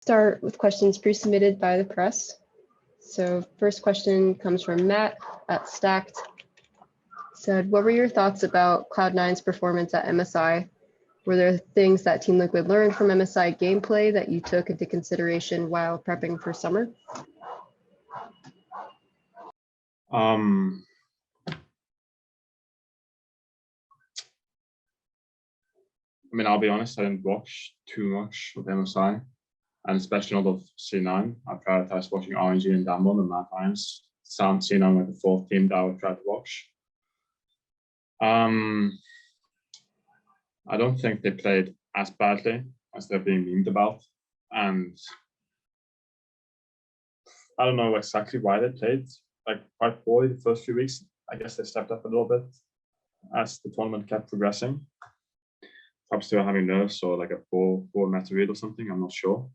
Start with questions pre-submitted by the press. So first question comes from Matt at Stacked. Said, what were your thoughts about Cloud9's performance at MSI? Were there things that Team Liquid learned from MSI gameplay that you took into consideration while prepping for summer? I mean, I'll be honest, I didn't watch too much of MSI, and especially not of C9. I prioritized watching RNG and Damwon and Mad Lions. C9 like the fourth team that I would try to watch. I don't think they played as badly as they're being memed about. And I don't know exactly why they played like quite poorly the first few weeks. I guess they stepped up a little bit as the tournament kept progressing. Perhaps they were having nerves or like a poor meta read or something, I'm not sure.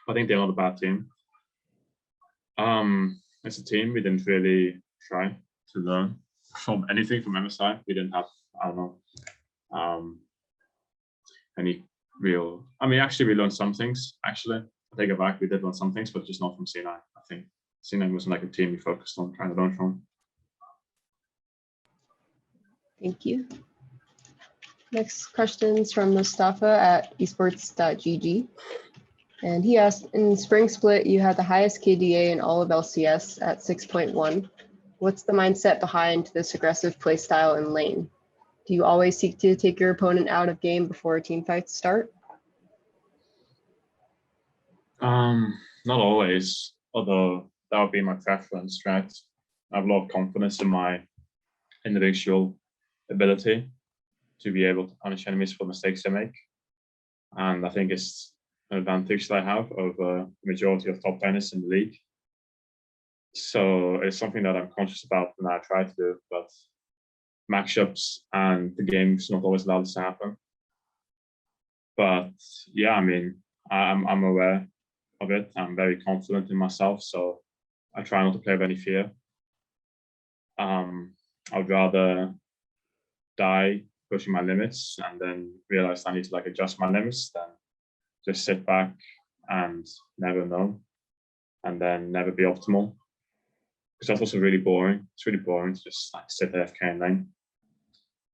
I think they're not a bad team. As a team, we didn't really try to learn from anything from MSI. We didn't have, I don't know, any real, I mean, actually we learned some things, actually. I take it back, we did learn some things, but just not from C9. I think C9 wasn't like a team we focused on trying to learn from. Thank you. Next question's from Mustafa at esports.gg. And he asked, in Spring Split, you had the highest KDA in all of LCS at 6.1. What's the mindset behind this aggressive play style in lane? Do you always seek to take your opponent out of game before team fights start? Not always, although that would be my preference, right? I have a lot of confidence in my individual ability to be able to punish enemies for mistakes they make. And I think it's an advantage that I have over the majority of top laners in the league. So it's something that I'm conscious about and I try to do, but matchups and the game's not always allowed this to happen. But yeah, I mean, I'm aware of it. I'm very confident in myself, so I try not to play with any fear. I'd rather die pushing my limits and then realize I need to like adjust my limits than just sit back and never know and then never be optimal. Because that's also really boring. It's really boring to just like sit AFK in lane.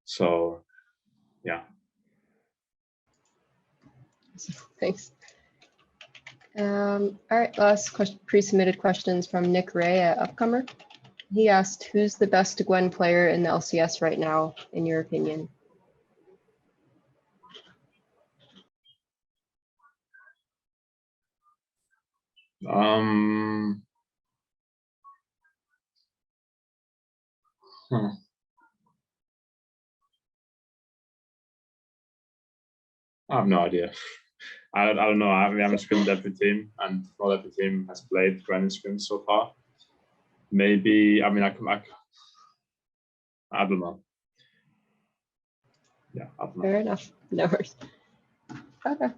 So yeah. Thanks. All right, last question, pre-submitted questions from Nick Ray at Upcomer. He asked, who's the best Gwen player in the LCS right now, in your opinion? I have no idea. I don't know. We haven't scrimmed every team, and not every team has played Gwen in scrims so far. Maybe, I mean, I don't know. Yeah, I don't know. Fair enough. No worries. Okay.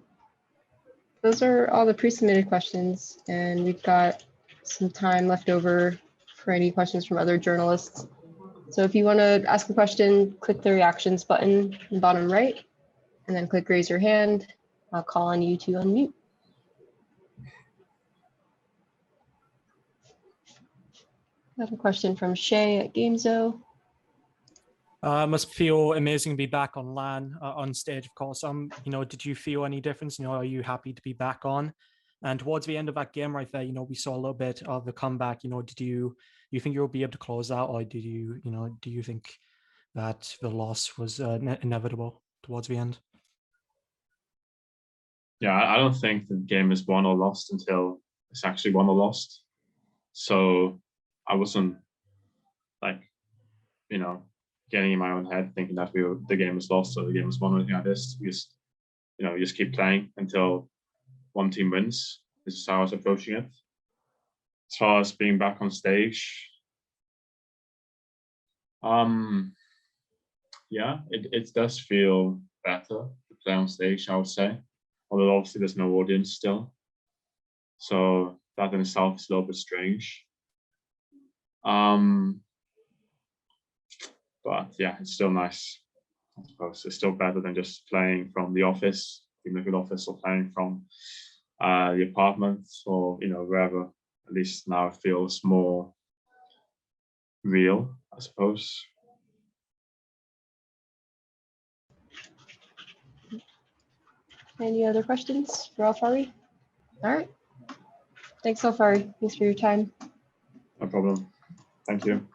Those are all the pre-submitted questions, and we've got some time left over for any questions from other journalists. So if you want to ask a question, click the reactions button in the bottom right, and then click raise your hand. I'll call on you to unmute. I have a question from Shay at Gamezo. Must feel amazing to be back on LAN, on stage, of course. Did you feel any difference? Are you happy to be back on? And towards the end of that game right there, we saw a little bit of the comeback. Did you think you'll be able to close out, or do you think that the loss was inevitable towards the end? Yeah, I don't think the game is won or lost until it's actually won or lost. So I wasn't like, getting in my own head thinking that the game was lost or the game was won or anything like this. You just keep playing until one team wins. This is how I was approaching it. As far as being back on stage, yeah, it does feel better to play on stage, I would say. Although obviously there's no audience still. So that in itself is a little bit strange. But yeah, it's still nice, I suppose. It's still better than just playing from the office, the Liquid office, or playing from the apartment or wherever. At least now it feels more real, I suppose. Any other questions for Alphari? All right. Thanks, Alphari. Thanks for your time. No problem. Thank you.